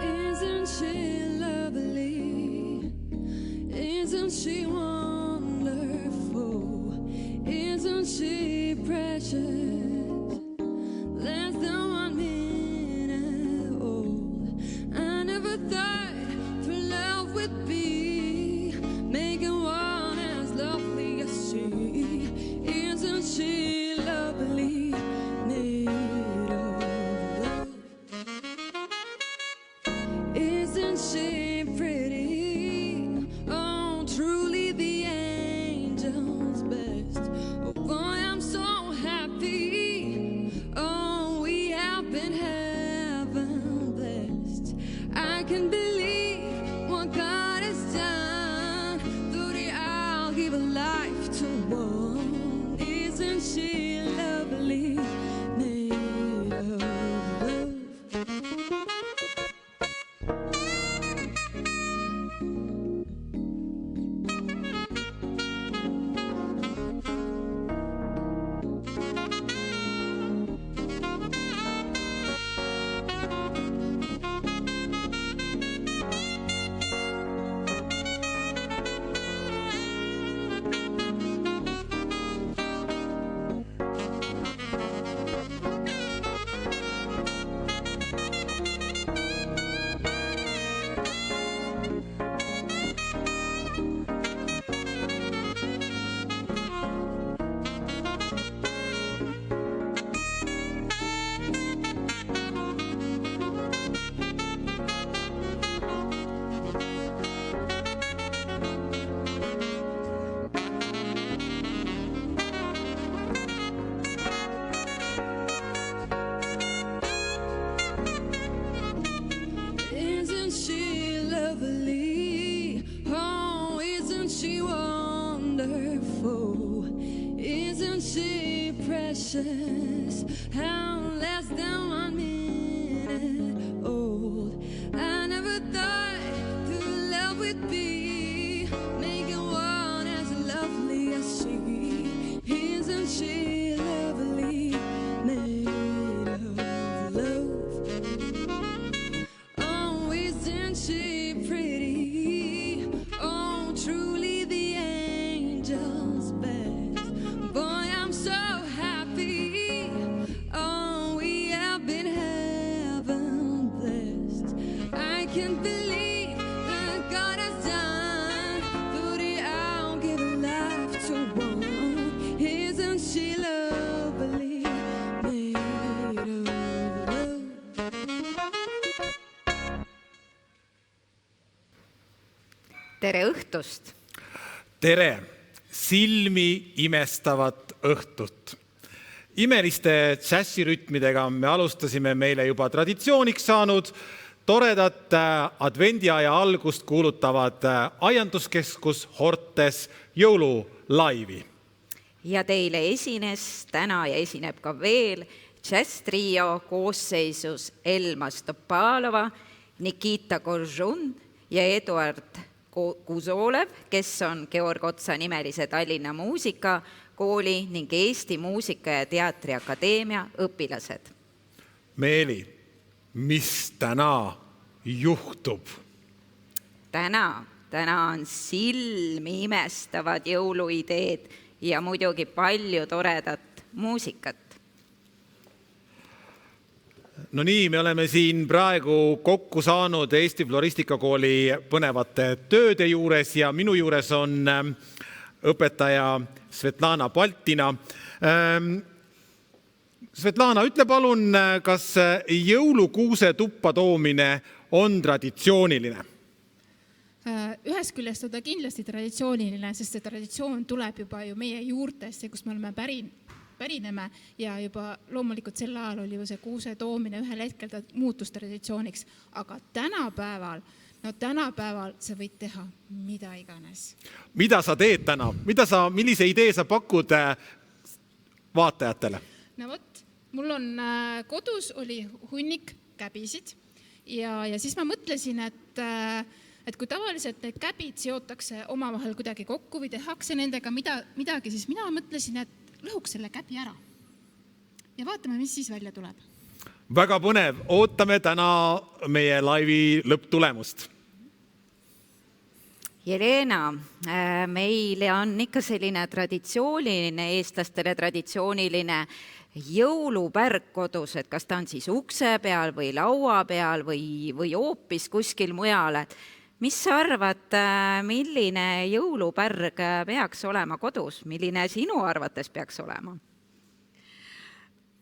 Isn't she lovely? Isn't she wonderful? Isn't she precious? Less than 1 minute old. I never thought true love would be making one as lovely as she. Isn't she lovely? Made of love. Isn't she pretty? Oh, truly the angel's best. Oh boy, I'm so happy. Oh, we have been heaven blessed. I can believe what God has done. Through the I'll give a life to one. Isn't she lovely? Made of love. Isn't she lovely? Oh, isn't she wonderful? Isn't she precious? How less than 1 minute old. I never thought true love would be making one as lovely as she. Isn't she lovely? Made of love. Oh, isn't she pretty? Oh, truly the angel's best. Boy, I'm so happy. Oh, we have been heaven blessed. I can't believe that God has done. Through the I'll give a life to one. Isn't she lovely? Made of love. Tere õhtust! Tere! Silmi imestavat õhtut. Imeliste džässirütmidega me alustasime meile juba traditsiooniks saanud toredat advendiaja algust kuulutavad aianduskeskus Hortes jõululaivi. Ja teile esines täna ja esineb ka veel džässtrio koosseisus Elma Stopalova, Nikita Koržun ja Eduard Kuzolev, kes on Georg Otsa nimelise Tallinna muusikakooli ning Eesti Muusika- ja Teatriakadeemia õpilased. Meeli, mis täna juhtub? Täna on silmi imestavad jõuluideed ja muidugi palju toredat muusikat. No nii, me oleme siin praegu kokku saanud Eesti Floristikakooli põnevate tööde juures ja minu juures on õpetaja Svetlana Baltina. Svetlana, ütle palun, kas jõulukuuse tuppa toomine on traditsiooniline? Ühest küljest on ta kindlasti traditsiooniline, sest see traditsioon tuleb juba ju meie juurtest ja kus me oleme pärineme ja juba loomulikult sel ajal oli ju see kuuse toomine ühel hetkel ta muutus traditsiooniks, aga tänapäeval sa võid teha mida iganes. Mida sa teed täna? Millise idee sa pakud vaatajatele? No vot, mul on kodus oli hunnik käbisid ja siis ma mõtlesin, et kui tavaliselt need käbid seotakse omavahel kuidagi kokku või tehakse nendega midagi, siis mina mõtlesin, et lõhuks selle käbi ära ja vaatame, mis siis välja tuleb. Väga põnev, ootame täna meie laivi lõpptulemust. Jelena, meil on ikka selline traditsiooniline, eestlastele traditsiooniline jõulupärg kodus, et kas ta on siis ukse peal või laua peal või hoopis kuskil mujal. Mis sa arvad, milline jõulupärg peaks olema kodus? Milline sinu arvates peaks olema?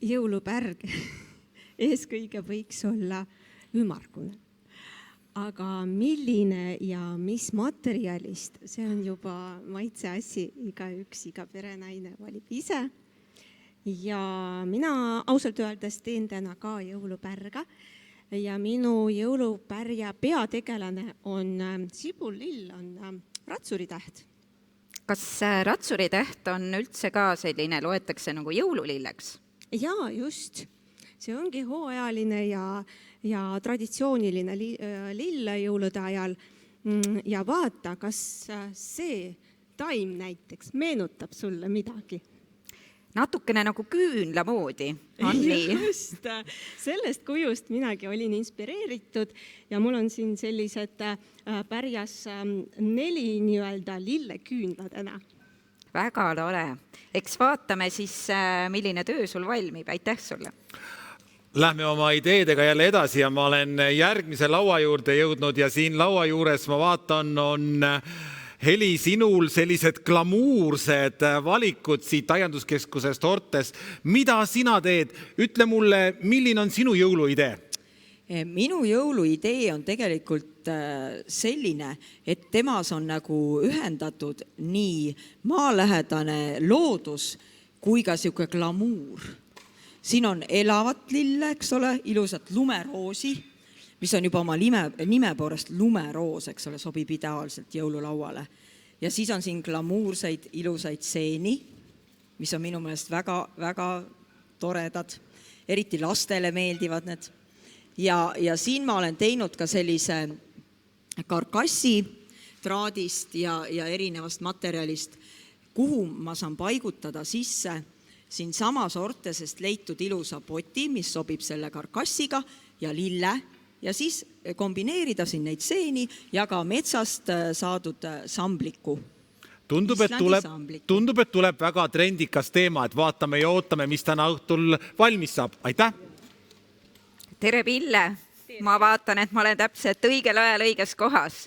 Jõulupärg eeskõige võiks olla ümmargune. Aga milline ja mis materjalist, see on juba maitse asi, iga perenaine valib ise. Ja mina ausalt öeldes teen täna ka jõulupärga ja minu jõulupärja peategelane on sibulill, on ratsuritäht. Kas ratsuritäht on üldse ka selline, loetakse nagu jõululilleks? Jaa, just. See ongi hooajaline ja traditsiooniline lill jõulude ajal. Ja vaata, kas see taim näiteks meenutab sulle midagi? Natukene nagu küünla moodi, on nii? Just, sellest kujust minagi olin inspireeritud ja mul on siin sellised pärjas 4 nii-öelda lilleküünladena. Väga tore. Eks vaatame siis, milline töö sul valmib. Aitäh sulle! Lähme oma ideedega jälle edasi ja ma olen järgmise laua juurde jõudnud ja siin laua juures ma vaatan, on Heli sinul sellised glamuursed valikud siit Aianduskeskusest Hortes. Mida sina teed? Ütle mulle, milline on sinu jõuluidee? Minu jõuluidee on tegelikult selline, et temas on nagu ühendatud nii maalähedane loodus kui ka siuke glamuur. Siin on elavat lille, eks ole, ilusat lumeroosi, mis on juba oma nime poolest lumeroos, eks ole, sobib ideaalselt jõululauale. Ja siis on siin glamuurseid, ilusaid seeni, mis on minu meelest väga, väga toredad. Eriti lastele meeldivad need. Ja siin ma olen teinud ka sellise karkassi traadist ja erinevast materjalist, kuhu ma saan paigutada sisse siin samas Hortesest leitud ilusa poti, mis sobib selle karkassiga ja lille ja siis kombineerida siin neid seeni ja ka metsast saadud sambliku. Tundub, et tuleb väga trendikas teema, et vaatame ja ootame, mis täna õhtul valmis saab. Aitäh! Tere, Pille! Ma vaatan, et ma olen täpselt õigel ajal õiges kohas.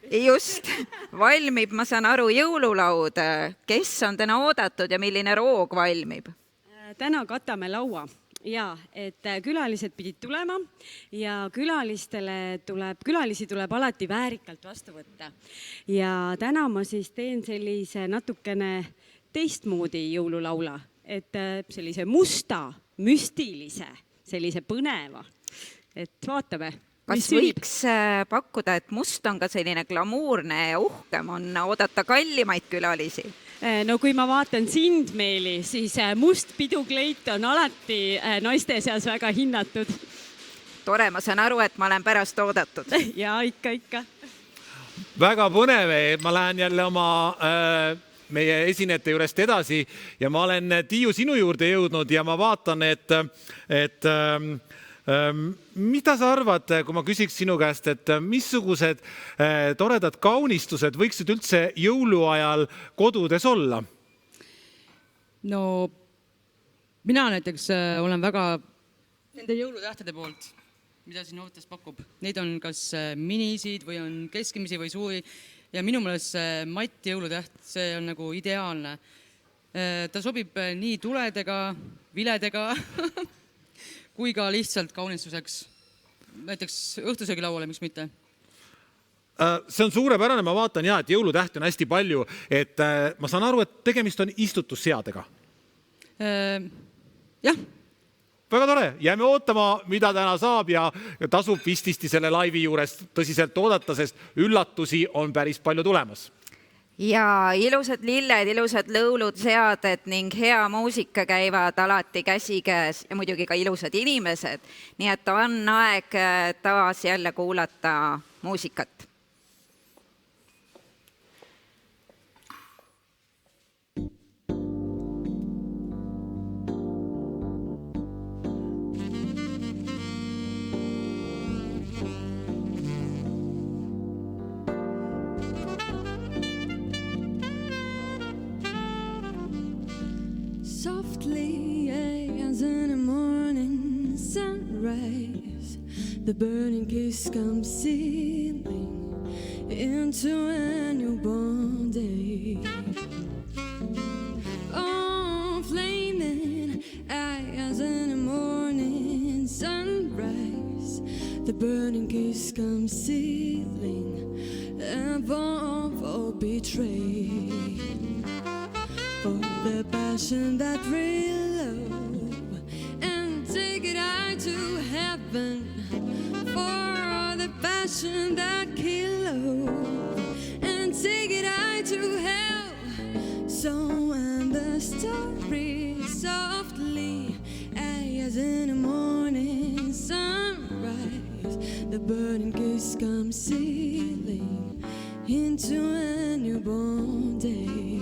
Just, valmib, ma saan aru, jõululaud. Kes on täna oodatud ja milline roog valmib? Täna katame laua ja et külalised pidid tulema ja külalisi tuleb alati väärikalt vastu võtta. Ja täna ma siis teen sellise natukene teistmoodi jõululaula, et sellise musta, müstilise, sellise põneva. Et vaatame. Kas võiks pakkuda, et must on ka selline glamuurne ja uhkem, on oodata kallimaid külalisi? No kui ma vaatan sind, Meeli, siis must pidukleit on alati naiste seas väga hinnatud. Tore, ma saan aru, et ma olen pärast oodatud. Ja ikka. Väga põnev, ma lähen jälle oma meie esinete juurest edasi ja ma olen Tiiu sinu juurde jõudnud ja ma vaatan, et mida sa arvad, kui ma küsiks sinu käest, et missugused toredad kaunistused võiksid üldse jõuluajal kodudes olla? No, mina näiteks olen väga nende jõulutähtede poolt, mida siin Hortes pakub. Neid on kas minisid või on keskmisi või suuri ja minu meelest see matt jõulutäht, see on nagu ideaalne. Ta sobib nii tuledega, viledega kui ka lihtsalt kaunistuseks, näiteks õhtusöögilauale, miks mitte? See on suurepärane, ma vaatan et jõulutähti on hästi palju, et ma saan aru, et tegemist on istutusseadega. Jah. Väga tore, jääme ootama, mida täna saab ja tasub vististi selle laivi juures tõsiselt oodata, sest üllatusi on päris palju tulemas. Ja ilusad lilled, ilusad lõulud, seaded ning hea muusika käivad alati käsikäes ja muidugi ka ilusad inimesed. Nii et on aeg taas jälle kuulata muusikat. the burning kiss comes sealing into a newborn day. Oh, flaming eyes in the morning sunrise, the burning kiss comes sealing above all betray. For the passion that real love, and take it high to heaven. For the passion that kill love, and take it high to hell. So when the story softly, as in the morning sunrise, the burning kiss comes sealing into a newborn day.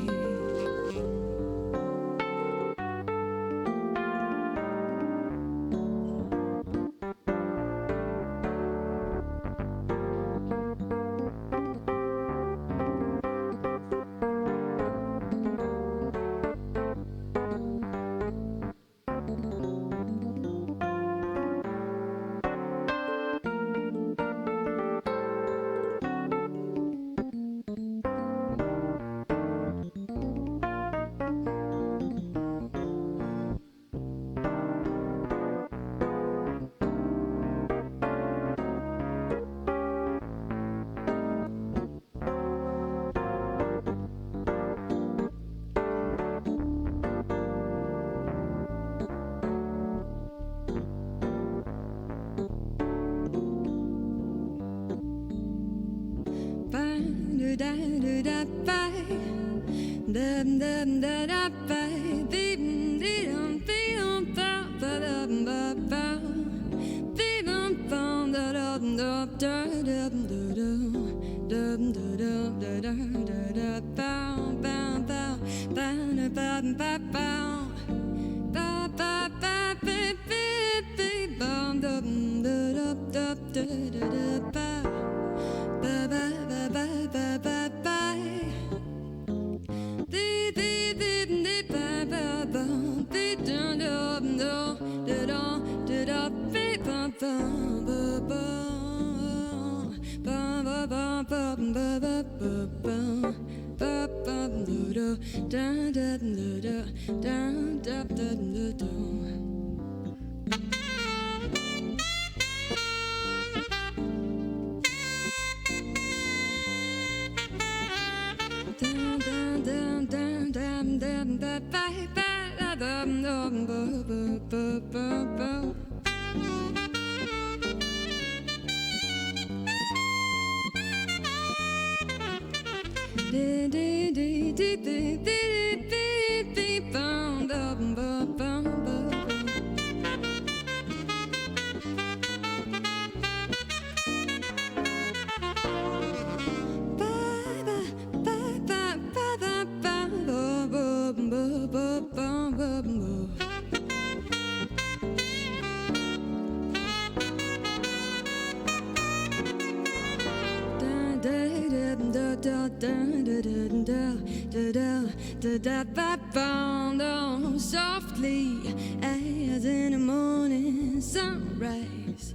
Softly as in the morning sunrise,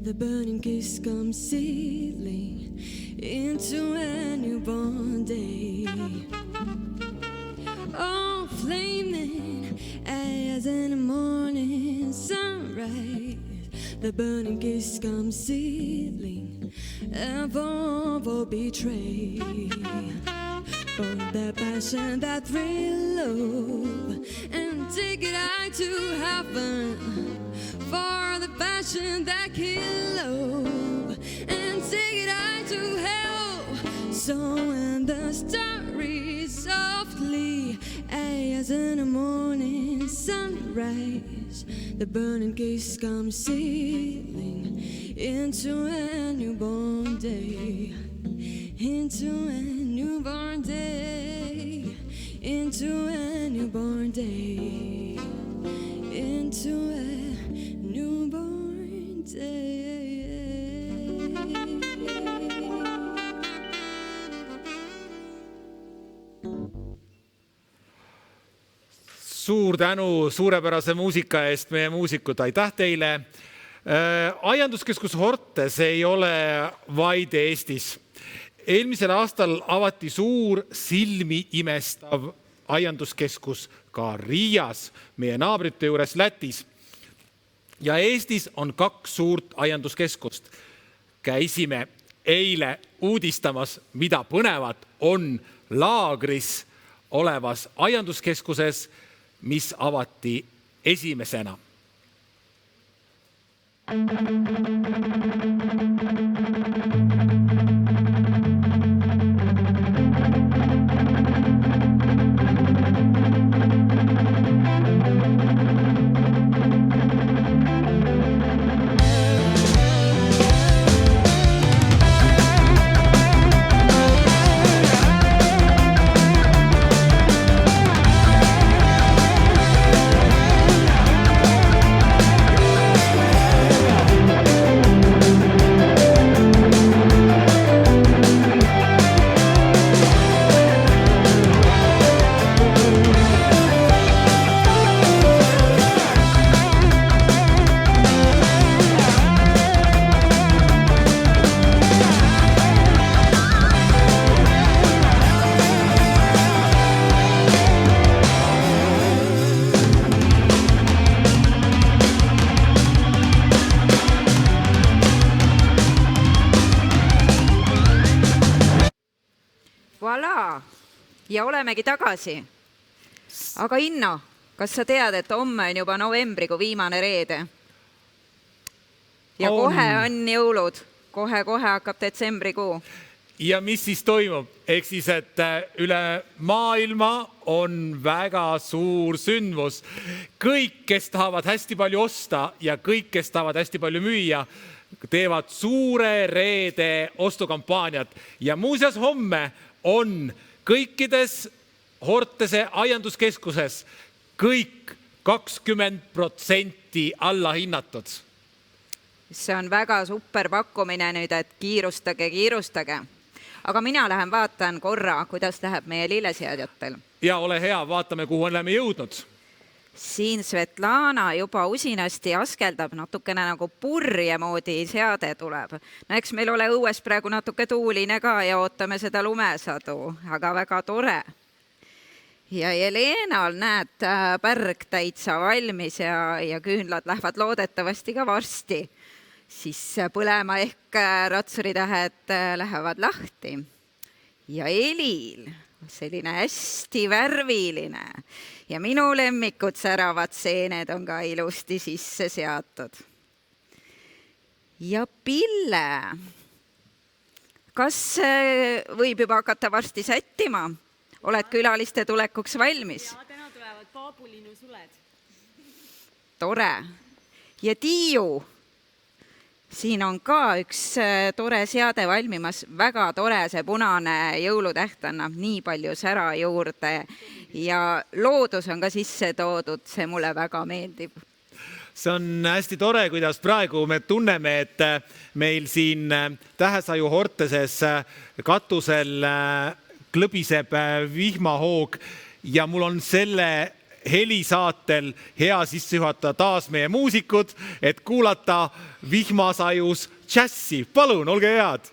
the burning kiss comes sealing into a newborn day. Oh, flaming as in the morning sunrise, the burning kiss comes sealing above all betray. For the passion that real love, and take it high to heaven. For the passion that kill love, and take it high to hell. So when the story softly, as in the morning sunrise, the burning kiss comes sealing into a newborn day. Into a newborn day, into a newborn day, into a newborn day. Suur tänu suurepärase muusika eest, meie muusikud, aitäh teile. Aianduskeskus Hortes ei ole vaid Eestis. Eelmisel aastal avati suur silmi imestav aianduskeskus ka Riias, meie naabrite juures Lätis. Ja Eestis on 2 suurt aianduskeskust. Käisime eile uudistamas, mida põnevat on Laagris olevas aianduskeskuses, mis avati esimesena. Voilà! Ja olemegi tagasi. Aga Inno, kas sa tead, et homme on juba novembrikuu viimane reede? Ja kohe on jõulud. Kohe hakkab detsembrikuu. Ja mis siis toimub? Ehk siis, et üle maailma on väga suur sündmus. Kõik, kes tahavad hästi palju osta ja kõik, kes tahavad hästi palju müüa, teevad suure reede ostukampaaniat. Ja muuseas homme on kõikides Hortese aianduskeskuses kõik 20% alla hinnatud. See on väga super pakkumine nüüd, et kiirustage. Aga mina lähen vaatan korra, kuidas läheb meie lilleseadjatel. Ja ole hea, vaatame, kuhu oleme jõudnud. Siin Svetlana juba usinasti askeldab, natukene nagu purje moodi seade tuleb. No eks meil ole õues praegu natuke tuuline ka ja ootame seda lumesadu, aga väga tore. Ja Jelenal näed pärg täitsa valmis ja küünlad lähevad loodetavasti ka varsti. Siis põlema ehk ratsuritähed lähevad lahti. Ja Elil selline hästi värviline ja minu lemmikud säravad seened on ka ilusti sisse seatud. Ja Pille, kas võib juba hakata varsti sättima? Oled külaliste tulekuks valmis? Ja täna tulevad paabulinu suled. Tore. Ja Tiiu, siin on ka üks tore seade valmimas, väga tore, see punane jõulutäht annab nii palju sära juurde ja loodus on ka sisse toodud, see mulle väga meeldib. See on hästi tore, kuidas praegu me tunneme, et meil siin Tähesaju Horteses katusel klõbiseb vihmahoog ja mul on selle helisaatel hea sisse juhatada taas meie muusikud, et kuulata vihmasajus džässi. Palun, olge head!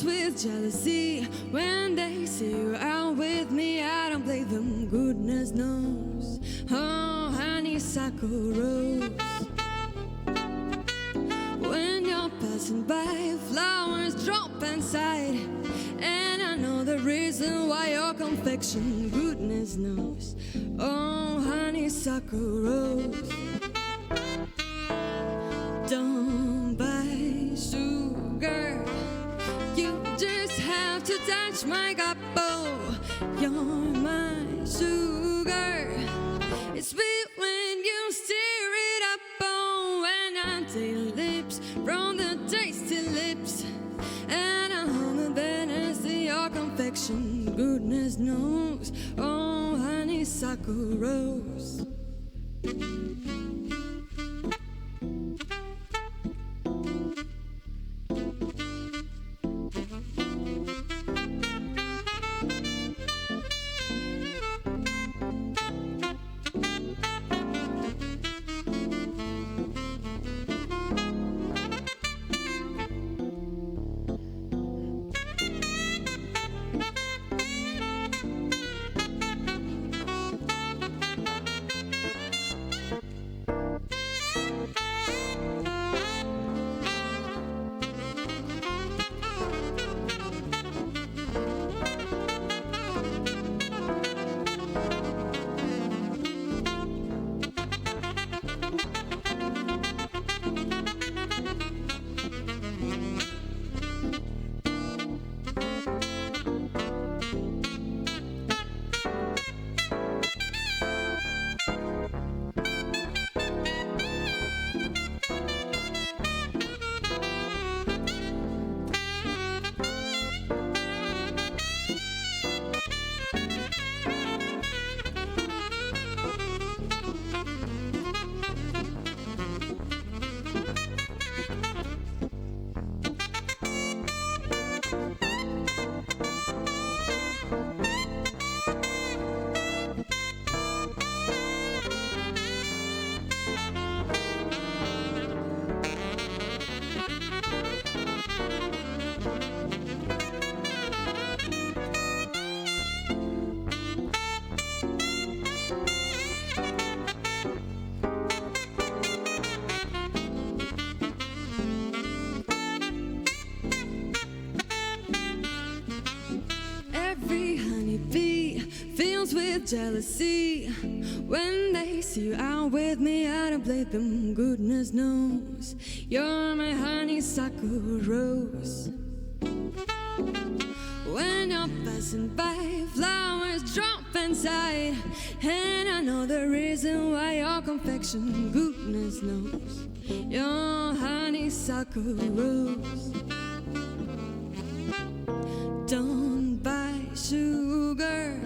With jealousy when they see you out with me, I don't blame them, goodness knows. Oh, honeysuckle rose, when you're passing by, flowers drop inside, and I know the reason why your confection, goodness knows. Oh, honeysuckle rose, don't buy sugar, you just have to touch my cup, oh, you're my sugar. It's sweet when you stir it up, oh, when I take lips from the tasty lips, and I hold the banners to your confection, goodness knows, oh, honey honeysuckle rose. With jealousy when they see you out with me, I don't blame them, goodness knows you're my honeysuckle rose. When you're passing by, flowers drop inside, and I know the reason why your confection, goodness knows you're honeysuckle rose. Don't buy sugar,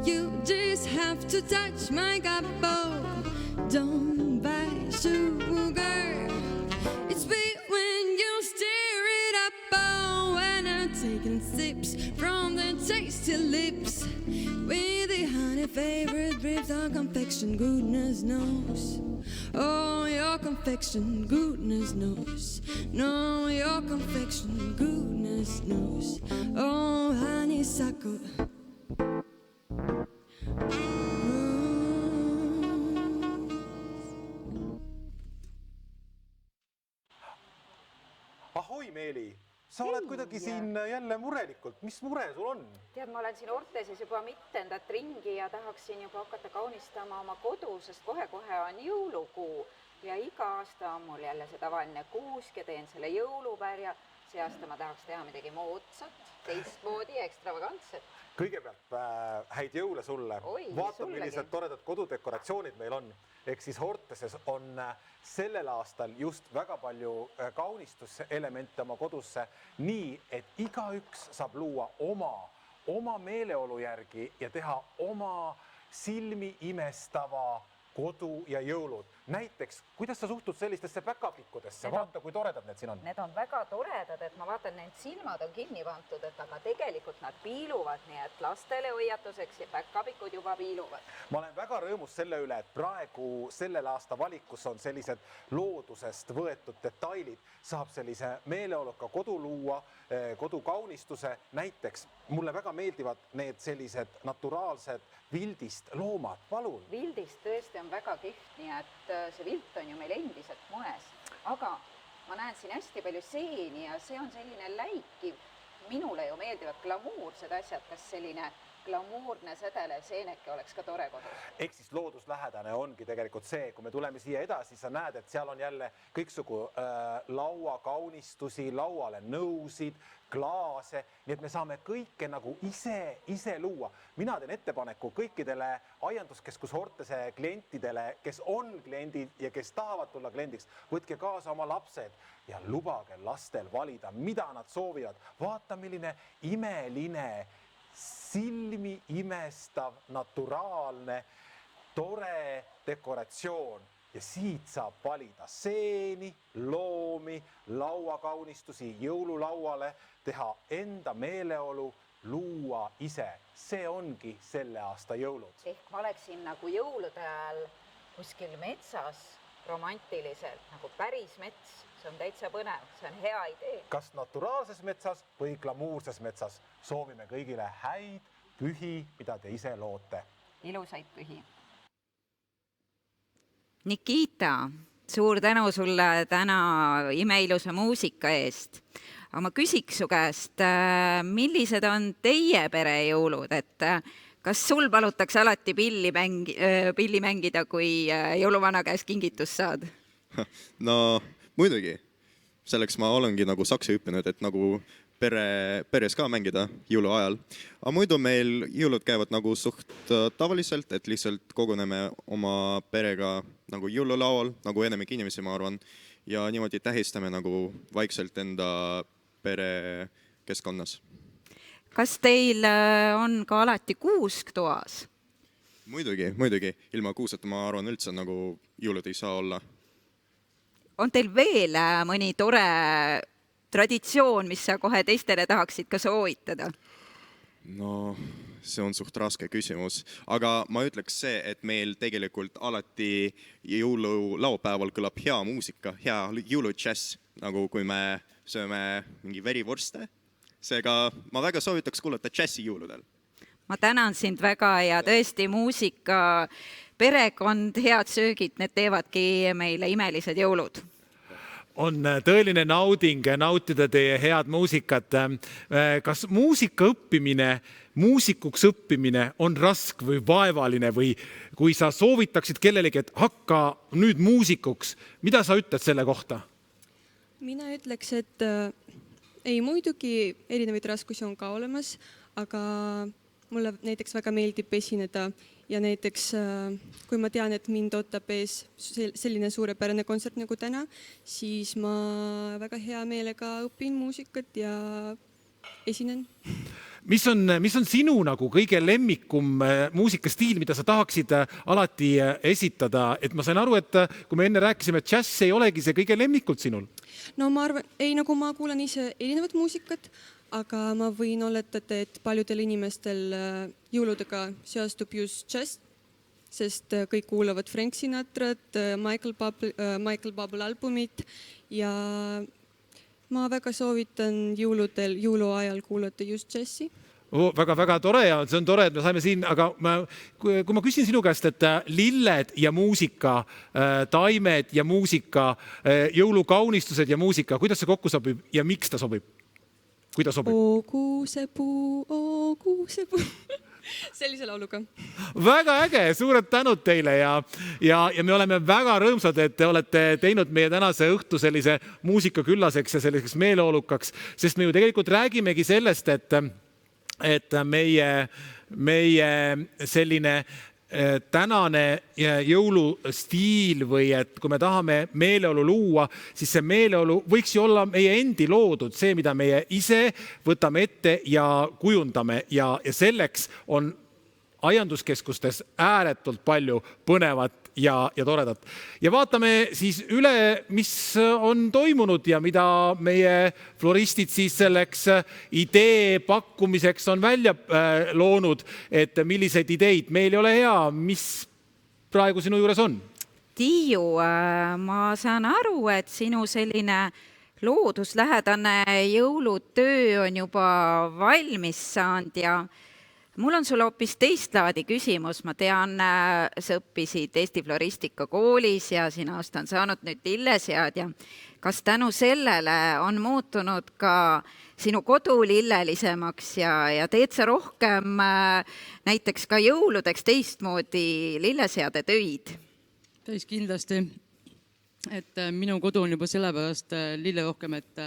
you just have to touch my gobbo. Don't buy sugar, it's sweet when you stir it up. Oh, when I'm taking sips from the tasty lips, with the honey favorite drips of confection, goodness knows. Oh, your confection, goodness knows. No, your confection, goodness knows. Oh, honeysuckle. Ahoi Meeli, sa oled kuidagi siin jälle murelikult. Mis mure sul on? Tead, ma olen siin Orteses juba mittendat ringi ja tahaksin juba hakata kaunistama oma kodu, sest kohe-kohe on jõulukuu. Ja iga aasta on mul jälle see tavaline kuusk ja teen selle jõulupärja. See aasta ma tahaks teha midagi moodsat, teistmoodi, ekstravagantset. Kõigepealt häid jõule sulle. Vaata, millised toredad kodudekoratsioonid meil on. Ehk siis Horteses on sellel aastal just väga palju kaunistuselemente oma kodusse, nii et igaüks saab luua oma meeleolu järgi ja teha oma silmi imestava kodu ja jõulud. Näiteks, kuidas sa suhtud sellistesse päkapikkudesse? Vaata, kui toredad need siin on. Need on väga toredad, et ma vaatan, need silmad on kinni pandud, et aga tegelikult nad piiluvad, nii et lastele hoiatuseks ja päkapikud juba piiluvad. Ma olen väga rõõmus selle üle, et praegu sellel aasta valikus on sellised loodusest võetud detailid. Saab sellise meeleoluka kodu luua, kodukaunistuse. Näiteks, mulle väga meeldivad need sellised naturaalsed vildist loomad. Palun! Vildist tõesti on väga kihvt, nii et see vilt on ju meil endiselt moes. Aga ma näen siin hästi palju seeni ja see on selline läikiv. Minule ju meeldivad glamuursed asjad. Kas selline glamuurne sedelev seeneke oleks ka tore kodus? Ehk siis looduslähedane ongi tegelikult see, kui me tuleme siia edasi, sa näed, et seal on jälle kõiksugu lauakaunistusi, lauale nõusid, klaase, nii et me saame kõike nagu ise luua. Mina teen ettepaneku kõikidele aianduskeskus Hortese klientidele, kes on kliendid ja kes tahavad tulla kliendiks, võtke kaasa oma lapsed ja lubage lastel valida, mida nad soovivad. Vaata, milline imeline silmi imestav, naturaalne, tore dekoratsioon ja siit saab valida seeni, loomi, lauakaunistusi jõululauale, teha enda meeleolu, luua ise. See ongi selle aasta jõulud. Ehk ma oleksin nagu jõulude ajal kuskil metsas romantiliselt, nagu päris mets. See on täitsa põnev, see on hea idee. Kas naturaalses metsas või glamuurses metsas soovime kõigile häid pühi, mida te ise loote. Ilusaid pühi. Nikita, suur tänu sulle täna imeilusa muusika eest. Aga ma küsiks su käest, millised on teie perejõulud, et kas sul palutakse alati pilli mängida, kui jõuluvana käest kingitus saad? No muidugi, selleks ma olengi nagu saksi õppinud, et nagu peres ka mängida jõuluajal. Aga muidu meil jõulud käivad nagu suht tavaliselt, et lihtsalt koguneme oma perega nagu jõululaual, nagu enamik inimesi, ma arvan, ja niimoodi tähistame nagu vaikselt enda pere keskkonnas. Kas teil on ka alati kuusk toas? Muidugi. Ilma kuuseta ma arvan üldse nagu jõulud ei saa olla. On teil veel mõni tore traditsioon, mis sa kohe teistele tahaksid ka soovitada? No, see on suht raske küsimus, aga ma ütleks see, et meil tegelikult alati jõululaupäeval kõlab hea muusika, hea jõuludžäss, nagu kui me sööme mingi verivorste. Seega ma väga soovitaks kuulata džässi jõuludel. Ma tänan sind väga ja tõesti muusika, perekond, head söögid, need teevadki meile imelised jõulud. On tõeline nauding nautida teie head muusikat. Kas muusika õppimine, muusikuks õppimine on rask või vaevaline või kui sa soovitaksid kellelegi, et hakka nüüd muusikuks, mida sa ütled selle kohta? Mina ütleks, et ei, muidugi erinevaid raskusi on ka olemas, aga mulle näiteks väga meeldib esineda ja näiteks kui ma tean, et mind ootab ees selline suurepärane kontsert nagu täna, siis ma väga hea meelega õpin muusikat ja esinen. Mis on sinu nagu kõige lemmikum muusikastiil, mida sa tahaksid alati esitada? Et ma sain aru, et kui me enne rääkisime, et džäss ei olegi see kõige lemmikult sinul. No ma arvan, ei, nagu ma kuulan ise erinevat muusikat, aga ma võin oletada, et paljudel inimestel jõuludega seostub just džäss, sest kõik kuulavad Frank Sinatrat, Michael Bublé albumit ja ma väga soovitan jõuluajal kuulata just džässi. Väga tore ja see on tore, et me saime siin, aga kui ma küsin sinu käest, et lilled ja muusika, taimed ja muusika, jõulukaunistused ja muusika, kuidas see kokku sobib ja miks ta sobib? Kuidas sobib? Oo kuusepuu. Sellise lauluga. Väga äge, suured tänud teile ja me oleme väga rõõmsad, et te olete teinud meie tänase õhtu sellise muusikaküllaseks ja selliseks meeleolukaks, sest me ju tegelikult räägimegi sellest, et meie selline tänane jõulustiil või et kui me tahame meeleolu luua, siis see meeleolu võiks ju olla meie endi loodud, see, mida meie ise võtame ette ja kujundame ja selleks on aianduskeskustes ääretult palju põnevat ja toredat. Ja vaatame siis üle, mis on toimunud ja mida meie floristid siis selleks idee pakkumiseks on välja loonud, et milliseid ideid meil ei ole hea, mis praegu sinu juures on? Tiiu, ma saan aru, et sinu selline looduslähedane jõulutöö on juba valmis saanud ja mul on sulle hoopis teist laadi küsimus. Ma tean, sa õppisid Eesti Floristika koolis ja sina aasta on saanud nüüd lilleseadja. Kas tänu sellele on muutunud ka sinu kodu lillelisemaks ja teed sa rohkem näiteks ka jõuludeks teistmoodi lilleseade töid? Täis kindlasti. Et minu kodu on juba sellepärast lille rohkem, et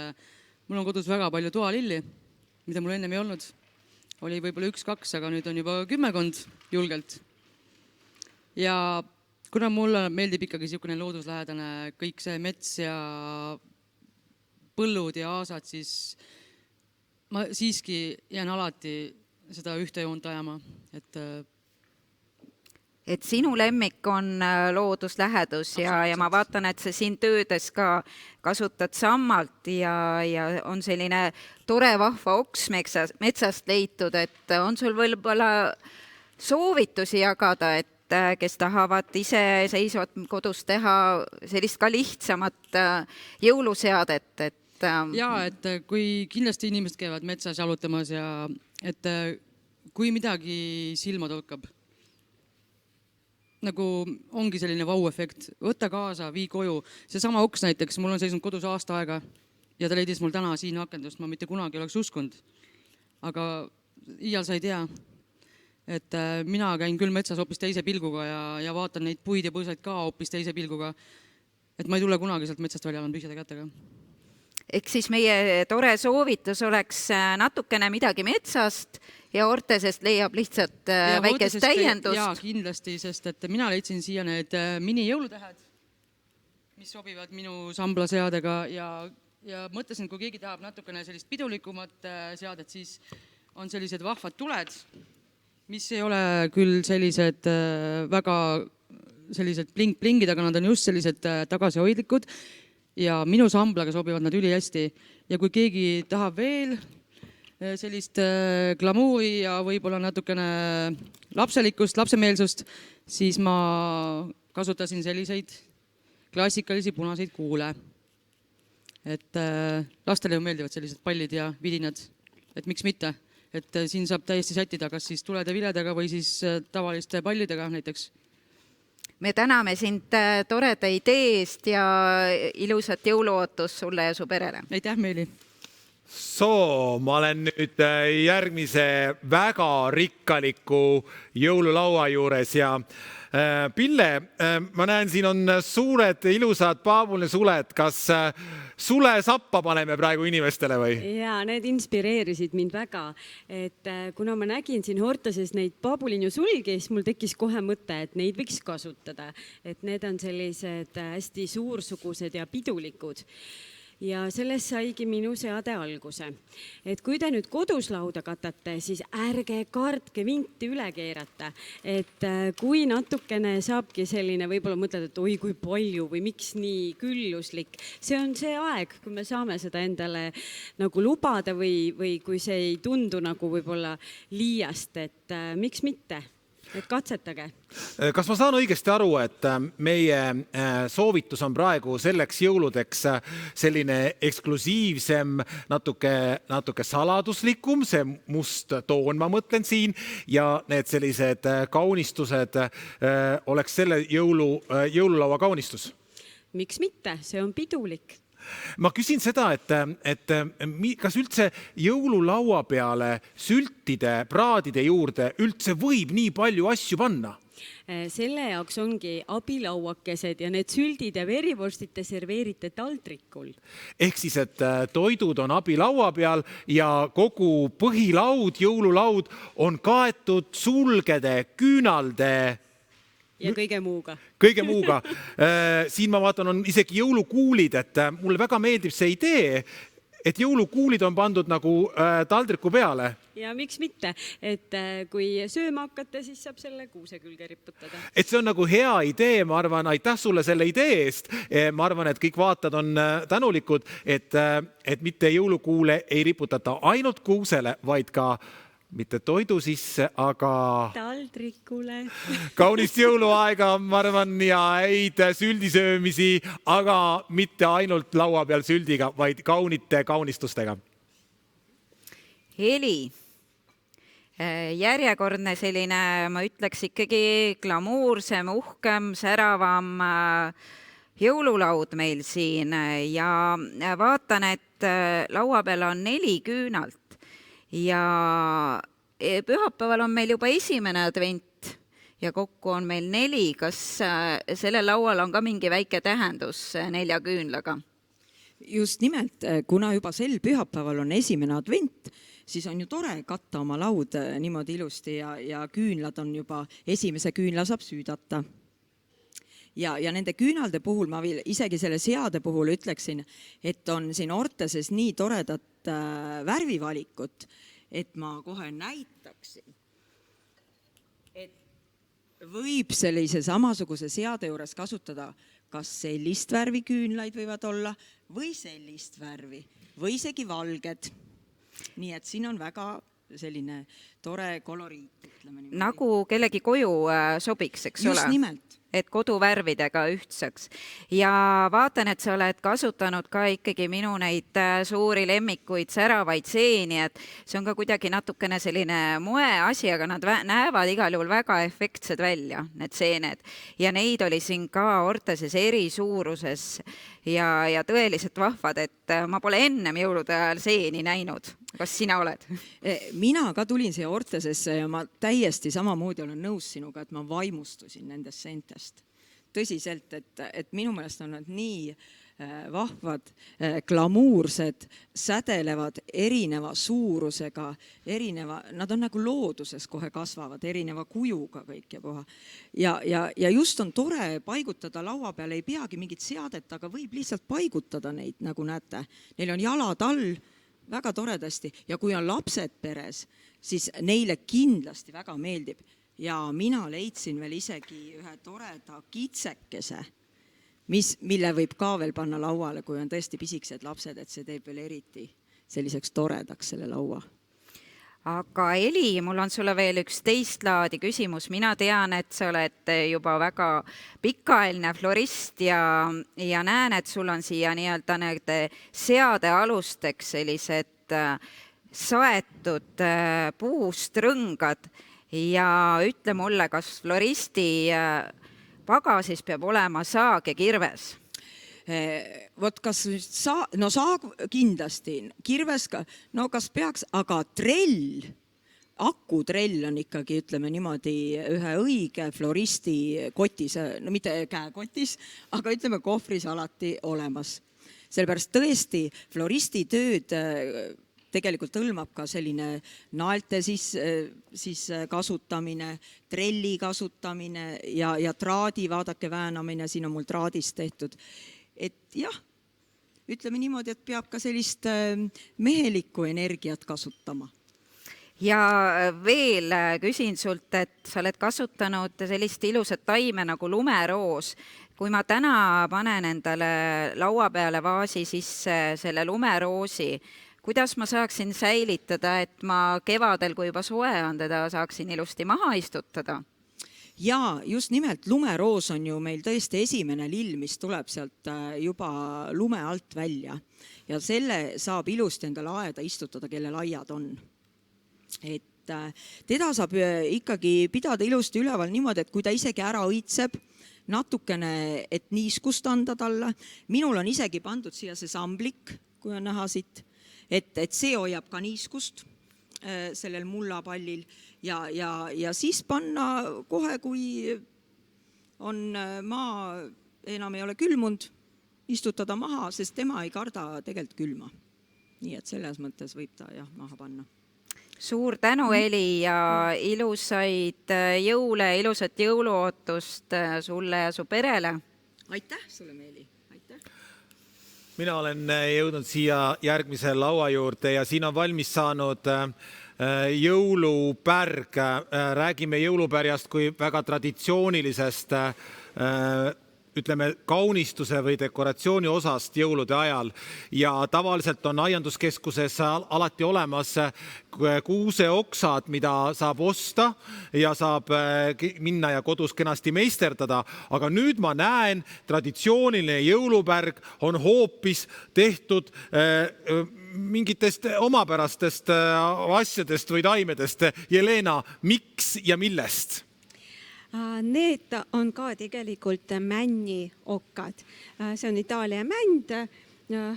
mul on kodus väga palju toalilli, mida mul ennem ei olnud. Oli võib-olla 1-2, aga nüüd on juba 10 julgelt. Ja kuna mulle meeldib ikkagi niisugune looduslähedane kõik see mets ja põllud ja aasad, siis ma siiski jään alati seda ühte joont ajama, et sinu lemmik on looduslähedus ja ma vaatan, et sa siin töödes ka kasutad sammalt ja on selline tore vahva oks metsast leitud, et on sul võib-olla soovitusi jagada, et kes tahavad iseseisvat kodus teha sellist ka lihtsamat jõuluseadet, et et kui kindlasti inimesed käivad metsas jalutamas ja et kui midagi silma torkab, nagu ongi selline vau-efekt, võta kaasa, vii koju. Seesama oks näiteks, mul on seisnud kodus aasta aega ja ta leidis mul täna siin akendust, ma mitte kunagi oleks uskunud. Aga iial sa ei tea, et mina käin küll metsas hoopis teise pilguga ja vaatan neid puid ja põõsaid ka hoopis teise pilguga, et ma ei tule kunagi sealt metsast välja, olen tühjade kätega. Ehk siis meie tore soovitus oleks natukene midagi metsast ja Ortesest leiab lihtsalt väikest täiendust. Jaa, kindlasti, sest et mina leidsin siia need mini-jõulutähed, mis sobivad minu samblaseadega ja mõtlesin, kui keegi tahab natukene sellist pidulikumat seadet, siis on sellised vahvad tuled, mis ei ole küll sellised väga sellised blingid, aga nad on just sellised tagasihoidlikud ja minu samblaga sobivad nad üli hästi. Ja kui keegi tahab veel sellist glamuuri ja võib-olla natukene lapselikkust, lapsemeelsust, siis ma kasutasin selliseid klassikalisi punaseid kuule. Et lastele ju meeldivad sellised pallid ja vidinad, et miks mitte. Et siin saab täiesti sättida, kas siis tulede viledaga või siis tavaliste pallidega näiteks. Me täname sind toreda idee eest ja ilusat jõuluootust sulle ja su perele. Aitäh, Meeli! Ma olen nüüd järgmise väga rikkaliku jõululaua juures ja Pille, ma näen, siin on suured ilusad paabulne suled. Kas sule sappa paneme praegu inimestele või? Jaa, need inspireerisid mind väga. Et kuna ma nägin siin Hortoses neid paabulinju sulgi, siis mul tekkis kohe mõte, et neid võiks kasutada. Et need on sellised hästi suursugused ja pidulikud. Ja sellest saigi minu seade alguse. Et kui te nüüd kodus lauda katate, siis ärge kartke vinti üle keerata. Et kui natukene saabki selline, võib-olla mõtled, et oi kui palju või miks nii külluslik. See on see aeg, kui me saame seda endale nagu lubada või kui see ei tundu nagu võib-olla liiast, et miks mitte? Et katsetage. Kas ma saan õigesti aru, et meie soovitus on praegu selleks jõuludeks selline eksklusiivsem, natuke saladuslikum, see must toon, ma mõtlen siin, ja need sellised kaunistused oleks selle jõululaua kaunistus? Miks mitte? See on pidulik. Ma küsin seda, et kas üldse jõululaua peale sültide, praadide juurde üldse võib nii palju asju panna? Selle jaoks ongi abilauakesed ja need süldid ja verivorstid te serveerite taldrikul. Ehk siis, et toidud on abilaua peal ja kogu põhilaud, jõululaud on kaetud sulgede, küünalde ja kõige muuga. Kõige muuga. Siin ma vaatan, on isegi jõulukuulid, et mulle väga meeldib see idee, et jõulukuulid on pandud nagu taldriku peale. Ja miks mitte, et kui sööma hakkate, siis saab selle kuuse külge riputada. Et see on nagu hea idee, ma arvan, aitäh sulle selle idee eest. Ma arvan, et kõik vaatajad on tänulikud, et mitte jõulukuule ei riputata ainult kuusele, vaid ka mitte toidu sisse, aga taldrikule. Kaunist jõuluaega, ma arvan, ja häid süldisöömisi, aga mitte ainult laua peal süldiga, vaid kaunite kaunistustega. Heli, järjekordne selline, ma ütleks ikkagi glamuursem, uhkem, säravam jõululaud meil siin ja vaatan, et laua peal on 4 küünalt. Ja pühapäeval on meil juba esimene advent ja kokku on meil 4. Kas sellel laual on ka mingi väike tähendus 4 küünlaga? Just nimelt, kuna juba sel pühapäeval on esimene advent, siis on ju tore katta oma laud niimoodi ilusti ja küünlad on juba, esimese küünla saab süüdata. Ja nende küünalde puhul ma isegi selle seade puhul ütleksin, et on siin Orteses nii toredat värvivalikut, et ma kohe näitaksin, et võib sellise samasuguse seade juures kasutada kas sellist värvi küünlaid võivad olla või sellist värvi või isegi valged. Nii et siin on väga selline tore koloriit, ütleme niimoodi. Nagu kellegi koju sobiks, eks Just ole? nimelt. Et koduvärvidega ühtseks. Ja vaatan, et sa oled kasutanud ka ikkagi minu neid suuri lemmikuid säravaid seeni, et see on ka kuidagi natukene selline moeasi, aga nad näevad igal juhul väga efektsed välja, need seened. Ja neid oli siin ka Orteses eri suuruses ja tõeliselt vahvad, et ma pole ennem jõulude ajal seeni näinud. Kas sina oled? Mina ka tulin siia Ortesesse ja ma täiesti samamoodi olen nõus sinuga, et ma vaimustusin nendest seentest. Tõsiselt, et minu meelest on nad nii vahvad, glamuursed, sädelevad erineva suurusega, nad on nagu looduses kohe kasvavad, erineva kujuga kõik ja koha. Ja just on tore paigutada laua peale, ei peagi mingit seadet, aga võib lihtsalt paigutada neid, nagu näete. Neil on jalad all, väga toredasti ja kui on lapsed peres, siis neile kindlasti väga meeldib ja mina leidsin veel isegi ühe toreda kitsekese, mille võib ka veel panna lauale, kui on tõesti pisikesed lapsed, et see teeb veel eriti selliseks toredaks selle laua. Aga Eli, mul on sulle veel üks teist laadi küsimus. Mina tean, et sa oled juba väga pikaajaline florist ja näen, et sul on siia nii-öelda seade alusteks sellised saetud puust rõngad ja ütle mulle, kas floristi pagasis peab olema saag ja kirves? Vot kas saag kindlasti, kirves ka, no kas peaks, aga trell, akutrell on ikkagi, ütleme niimoodi, ühe õige floristi kotis, no mitte käekotis, aga ütleme kohvris alati olemas. Sellepärast tõesti floristi tööd tegelikult hõlmab ka selline naelte siis kasutamine, trelli kasutamine ja traadi, vaadake, väänamine, siin on mul traadist tehtud. Et jah, ütleme niimoodi, et peab ka sellist mehelikku energiat kasutama. Ja veel küsin sult, et sa oled kasutanud sellist ilusat taime nagu lumeroos. Kui ma täna panen endale laua peale vaasi sisse selle lumeroosi, kuidas ma saaksin säilitada, et ma kevadel, kui juba soe on, teda saaksin ilusti maha istutada? Ja just nimelt lumeroos on ju meil tõesti esimene lill, mis tuleb sealt juba lume alt välja. Ja selle saab ilusti endale aeda istutada, kellel aiad on. Et teda saab ikkagi pidada ilusti üleval niimoodi, et kui ta isegi ära õitseb, natukene, et niiskust anda talle. Minul on isegi pandud siia see samblik, kui on näha siit, et see hoiab ka niiskust sellel mullapallil ja siis panna kohe, kui on maa enam ei ole külmunud, istutada maha, sest tema ei karda tegelikult külma. Nii et selles mõttes võib ta maha panna. Suur tänu, Eli, ja ilusaid jõule, ilusat jõuluootust sulle ja su perele. Aitäh sulle, Meeli. Mina olen jõudnud siia järgmise laua juurde ja siin on valmis saanud jõulupärg. Räägime jõulupärjast kui väga traditsioonilisest ütleme, kaunistuse või dekoratsiooni osast jõulude ajal ja tavaliselt on aianduskeskuses alati olemas kuuseoksad, mida saab osta ja saab minna ja kodus kenasti meisterdada, aga nüüd ma näen, traditsiooniline jõulupärg on hoopis tehtud mingitest omapärastest asjadest või taimedest. Jelena, miks ja millest? Need on ka tegelikult männiokkad. See on Itaalia mänd,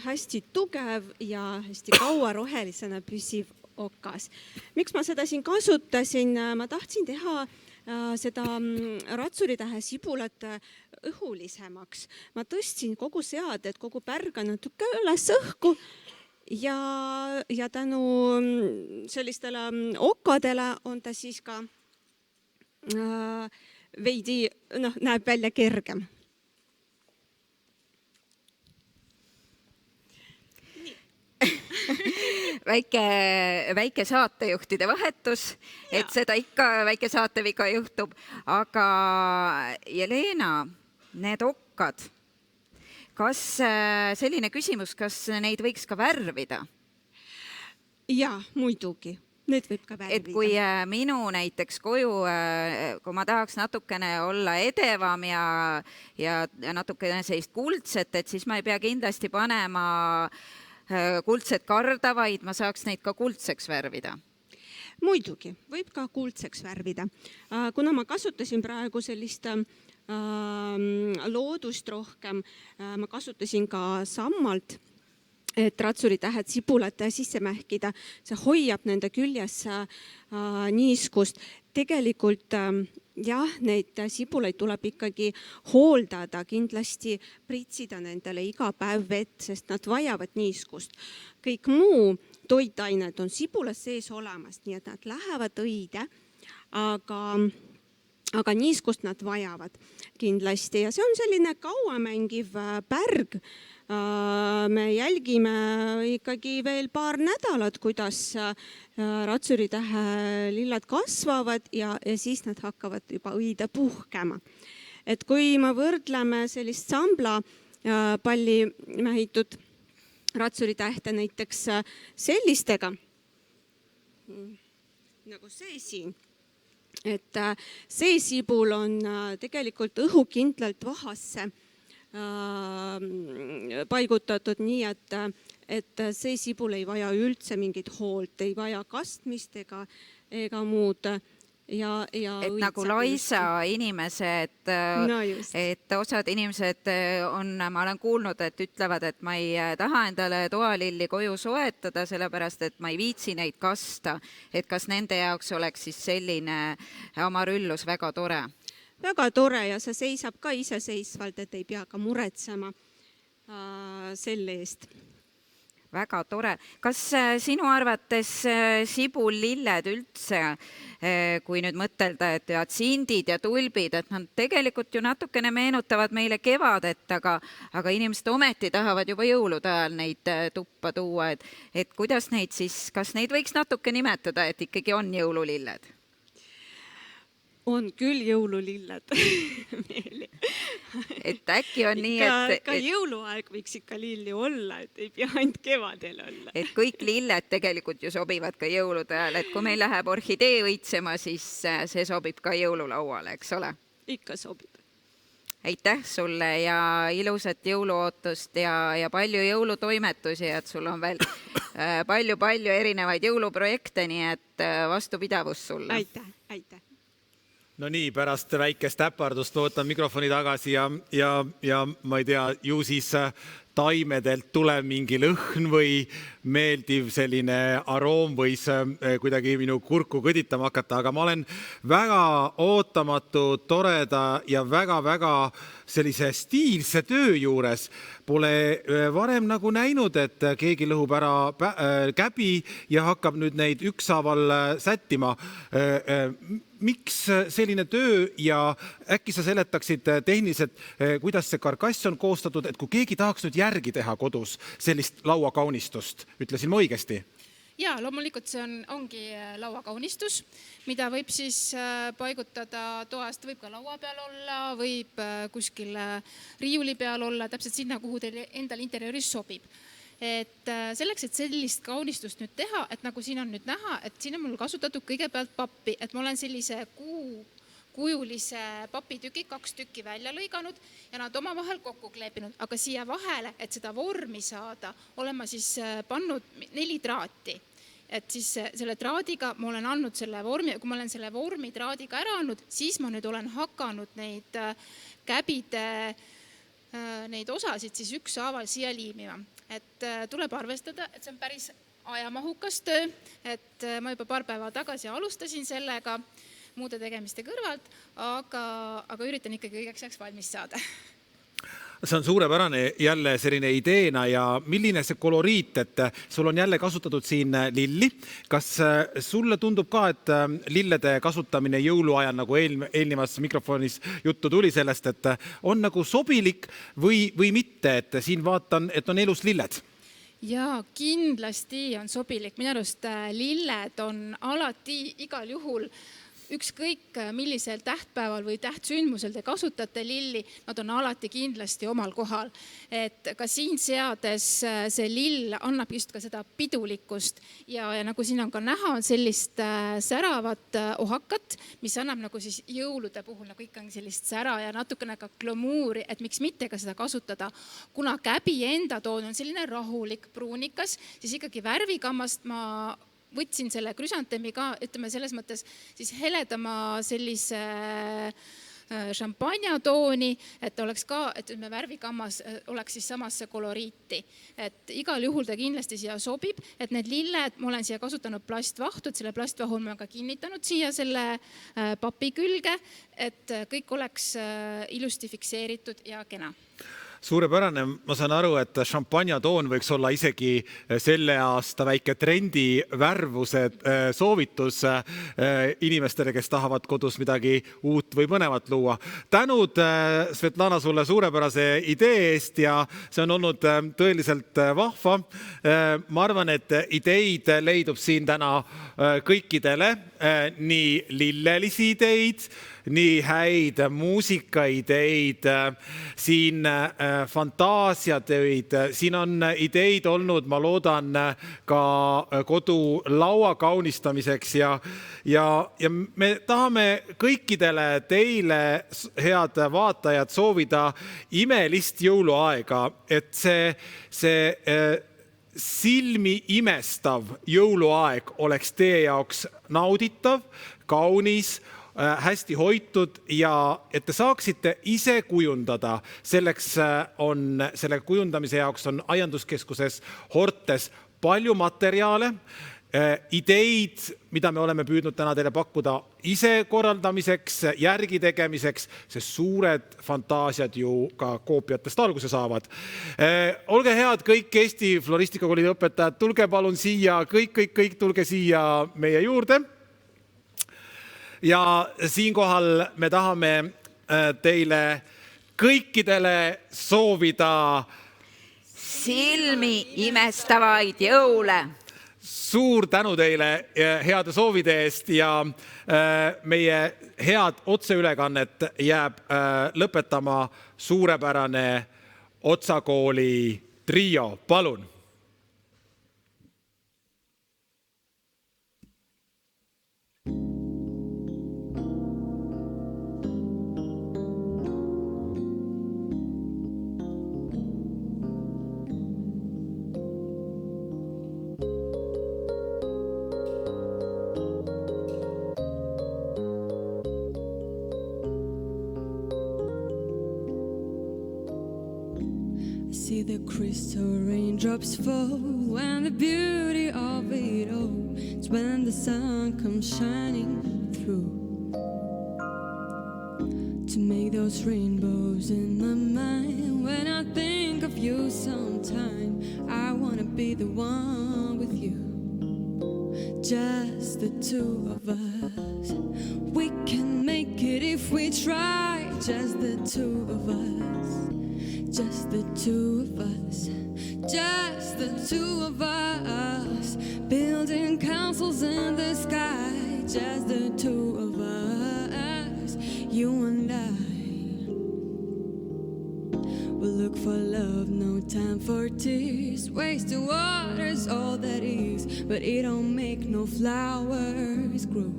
hästi tugev ja hästi kaua rohelisena püsiv okkas. Miks ma seda siin kasutasin? Ma tahtsin teha seda ratsuritähe sibulat õhulisemaks. Ma tõstsin kogu seadet, kogu pärga natuke üles õhku ja tänu sellistele okkadele on ta siis ka veidi näeb välja kergem. väike saatejuhtide vahetus, et seda ikka väike saateviga juhtub. Aga Jelena, need okkad, kas selline küsimus, kas neid võiks ka värvida? Jaa, muidugi. Need võib ka värvida. Et kui minu näiteks koju, kui ma tahaks natukene olla edevam ja natukene sellist kuldset, et siis ma ei pea kindlasti panema kuldset karda, vaid ma saaks neid ka kuldseks värvida. Muidugi, võib ka kuldseks värvida. Kuna ma kasutasin praegu sellist loodust rohkem, ma kasutasin ka sammalt, et ratsuritähed sibulate sisse mähkida, see hoiab nende küljes niiskust. Tegelikult jah, neid sibulaid tuleb ikkagi hooldada, kindlasti pritsida nendele iga päev vett, sest nad vajavad niiskust. Kõik muu toitained on sibulas sees olemas, nii et nad lähevad õide, aga niiskust nad vajavad kindlasti. Ja see on selline kauamängiv pärg. Me jälgime ikkagi veel paar nädalat, kuidas ratsuritähe lillad kasvavad ja siis nad hakkavad juba õide puhkema. Et kui me võrdleme sellist sambla palli mähitud ratsuritähte näiteks sellistega, nagu see siin, et see sibul on tegelikult õhukindlalt vahasse paigutatud nii, et see sibul ei vaja üldse mingit hoolt, ei vaja kastmist ega muud. Et nagu laisa inimesed, No just. et osad inimesed ma olen kuulnud, et ütlevad, et ma ei taha endale toalilli koju soetada, sellepärast, et ma ei viitsi neid kasta. Et kas nende jaoks oleks siis selline amarüllus väga tore? Väga tore ja see seisab ka iseseisvalt, et ei pea ka muretsema selle eest. Väga tore. Kas sinu arvates sibullilled üldse, kui nüüd mõtelda, et atsindid ja tulbid, et nad tegelikult ju natukene meenutavad meile kevadet, aga inimesed ometi tahavad juba jõulude ajal neid tuppa tuua, et kuidas neid siis, kas neid võiks natuke nimetada, et ikkagi on jõululilled? On küll jõululilled. Et äkki on nii, Ka jõuluaeg võiks ikka lilli olla, et ei pea ainult kevadel olla. Et kõik lilled tegelikult ju sobivad ka jõulude ajal, et kui meil läheb orhidee õitsema, siis see sobib ka jõululauale, eks ole? Ikka sobib. Aitäh sulle ja ilusat jõuluootust ja palju jõulutoimetusi, et sul on veel palju erinevaid jõuluprojekte, nii et vastupidavus sulle. Aitäh. No nii, pärast väikest äpardust võtan mikrofoni tagasi ja ma ei tea, ju siis taimedelt tuleb mingi lõhn või meeldiv selline aroom võis kuidagi minu kurku kõditama hakata, aga ma olen väga ootamatu, toreda ja väga sellise stiilse töö juures. Pole varem nagu näinud, et keegi lõhub ära käbi ja hakkab nüüd neid ükshaaval sättima. Miks selline töö ja äkki sa seletaksid tehniliselt, kuidas see karkass on koostatud, et kui keegi tahaks nüüd järgi teha kodus sellist lauakaunistust, ütlesin ma õigesti? Ja loomulikult see ongi lauakaunistus, mida võib siis paigutada toast, võib ka laua peal olla, võib kuskil riiuli peal olla, täpselt sinna, kuhu teil endal interjööris sobib. Et selleks, et sellist kaunistust nüüd teha, et nagu siin on nüüd näha, et siin on mul kasutatud kõigepealt pappi, et ma olen sellise kujulise papitüki 2 tükki välja lõiganud ja nad omavahel kokku kleepinud, aga siia vahele, et seda vormi saada, olen ma siis pannud 4 traati. Et siis selle traadiga ma olen andnud selle vormi, kui ma olen selle vormi traadiga ära andnud, siis ma nüüd olen hakanud neid käbide neid osasid siis ükshaaval siia liimima. Et tuleb arvestada, et see on päris ajamahukas töö, et ma juba paar päeva tagasi alustasin sellega muude tegemiste kõrvalt, aga üritan ikkagi õigeks ajaks valmis saada. See on suurepärane jälle selline ideena ja milline see koloriit, et sul on jälle kasutatud siin lilli. Kas sulle tundub ka, et lillede kasutamine jõuluajal, nagu eelnevas mikrofonis juttu tuli sellest, et on nagu sobilik või mitte, et siin vaatan, et on elus lilled? Ja kindlasti on sobilik. Minu arust lilled on alati igal juhul ükskõik millisel tähtpäeval või tähtsündmusel te kasutate lilli, nad on alati kindlasti omal kohal. Et ka siin seades see lill annab just ka seda pidulikkust ja nagu siin on ka näha, on sellist säravat ohakat, mis annab nagu siis jõulude puhul nagu ikkagi sellist sära ja natukene ka glamuuri, et miks mitte ka seda kasutada. Kuna käbi enda toon on selline rahulik pruunikas, siis ikkagi värvikammast ma võtsin selle krüsantemi ka, ütleme selles mõttes siis heledama sellise šampanja tooni, et oleks ka, et värvikammas oleks siis samasse koloriiti. Et igal juhul ta kindlasti siia sobib, et need lilled, ma olen siia kasutanud plastvahtu, et selle plastvahu ma ka kinnitanud siia selle papi külge, et kõik oleks ilusti fikseeritud ja kena. Suurepärane, ma saan aru, et šampanja toon võiks olla isegi selle aasta väike trendi värvuse soovitus inimestele, kes tahavad kodus midagi uut või põnevat luua. Tänud, Svetlana, sulle suurepärase idee eest ja see on olnud tõeliselt vahva. Ma arvan, et ideid leidub siin täna kõikidele, nii lillelisi ideid, nii häid muusikaideid, siin fantaasiatöid, siin on ideid olnud, ma loodan, ka kodu laua kaunistamiseks ja me tahame kõikidele teile, head vaatajad, soovida imelist jõuluaega, et see silmi imestav jõuluaeg oleks teie jaoks nauditav, kaunis, hästi hoitud ja et te saaksite ise kujundada. Selle kujundamise jaoks on Aianduskeskuses Hortes palju materjale, ideid, mida me oleme püüdnud täna teile pakkuda ise korraldamiseks, järgi tegemiseks, sest suured fantaasiad ju ka koopiatest alguse saavad. Olge head kõik Eesti Floristikakooli õpetajad, tulge palun siia, kõik tulge siia meie juurde. Ja siinkohal me tahame teile kõikidele soovida silmi imestavaid jõule. Suur tänu teile heade soovide eest ja meie head otseülekannet jääb lõpetama suurepärane Otsa kooli trio. Palun! See the crystal raindrops fall and the beauty of it all. It's when the sun comes shining through to make those rainbows in my mind. When I think of you sometime, I wanna be the one with you, just the two of us. We can make it if we try, just the two of us. Just the two of us, just the two of us, building castles in the sky, just the two of us, you and I. We'll look for love, no time for tears, wasted water's all that is, but it don't make no flowers grow.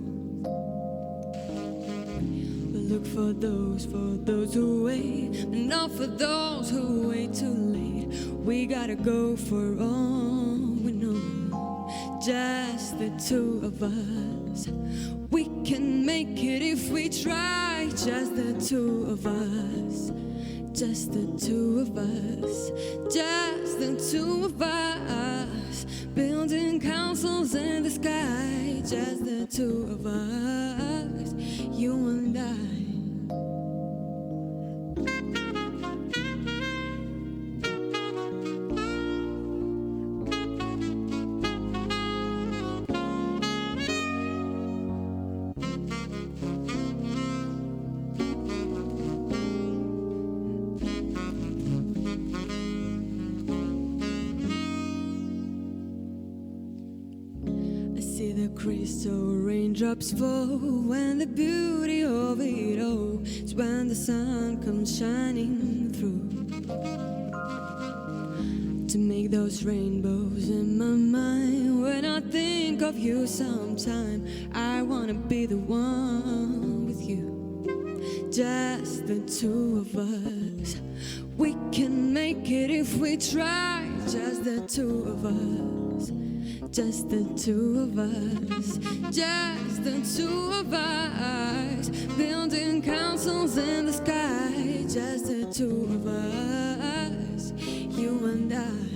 Look for those who wait, but not for those who wait too late. We gotta go for all we know, just the two of us. We can make it if we try, just the two of us. Just the two of us, just the two of us, building castles in the sky, just the two of us, you and I. way the crystal raindrops fall, when the beauty of it all is when the sun comes shining through to make those rainbows in my mind. When I think of you sometime, I wanna be the one with you, just the two of us. We can make it if we try, just the two of us, just the two of us, just the two of us, building castles in the sky, just the two of us, you and I.